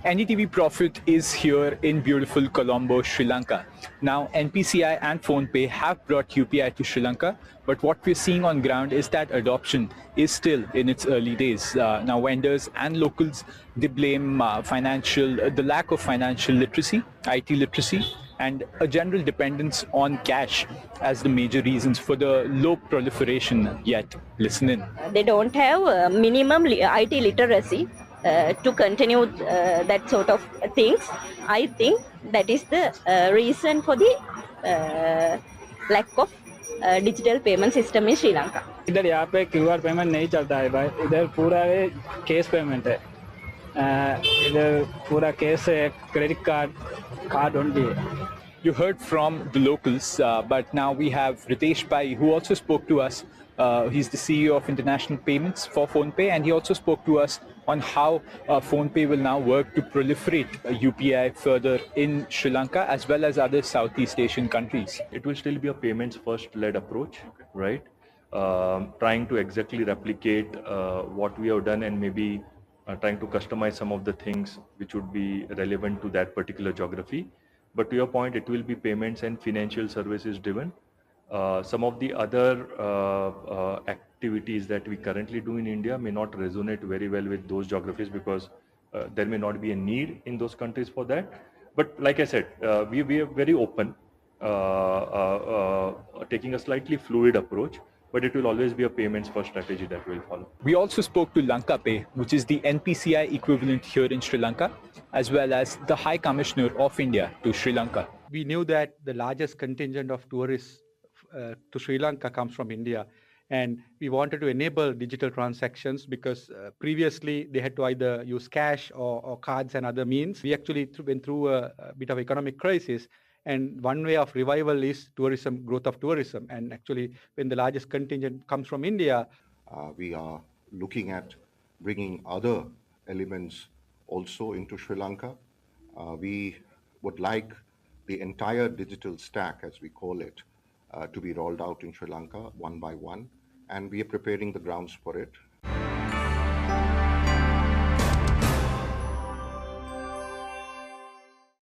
NDTV Profit is here in beautiful Colombo, Sri Lanka. Now, NPCI and PhonePe have brought UPI to Sri Lanka, but what we're seeing on ground is that adoption is still in its early days. Now, vendors and locals, they blame the lack of financial literacy, IT literacy, and a general dependence on cash as the major reasons for the low proliferation. Yet, listen in. They don't have minimum IT literacy to continue that sort of things. I think that is the reason for the lack of digital payment system in Sri Lanka. इधर यहाँ पे QR payment नहीं चलता है भाई, इधर पूरा cash payment है, इधर पूरा कैश है, क्रेडिट कार्ड ओनली है. You heard from the locals, but now we have Ritesh Pai, who also spoke to us. He's the CEO of International Payments for PhonePe, and he also spoke to us on how PhonePe will now work to proliferate UPI further in Sri Lanka as well as other Southeast Asian countries. It will still be a payments first-led approach, right? Trying to exactly replicate what we have done and maybe trying to customize some of the things which would be relevant to that particular geography. But to your point, it will be payments and financial services driven. Some of the other activities that we currently do in India may not resonate very well with those geographies because there may not be a need in those countries for that. But like I said, we are very open, taking a slightly fluid approach, but it will always be a payments first strategy that we'll follow. We also spoke to LankaPay, which is the NPCI equivalent here in Sri Lanka, as well as the High Commissioner of India to Sri Lanka. We knew that the largest contingent of tourists to Sri Lanka comes from India, and we wanted to enable digital transactions because previously they had to either use cash or cards and other means. We actually went through a bit of economic crisis, and one way of revival is tourism, growth of tourism. And actually, when the largest contingent comes from India, we are looking at bringing other elements also into Sri Lanka. We would like the entire digital stack, as we call it, to be rolled out in Sri Lanka one by one, and we are preparing the grounds for it.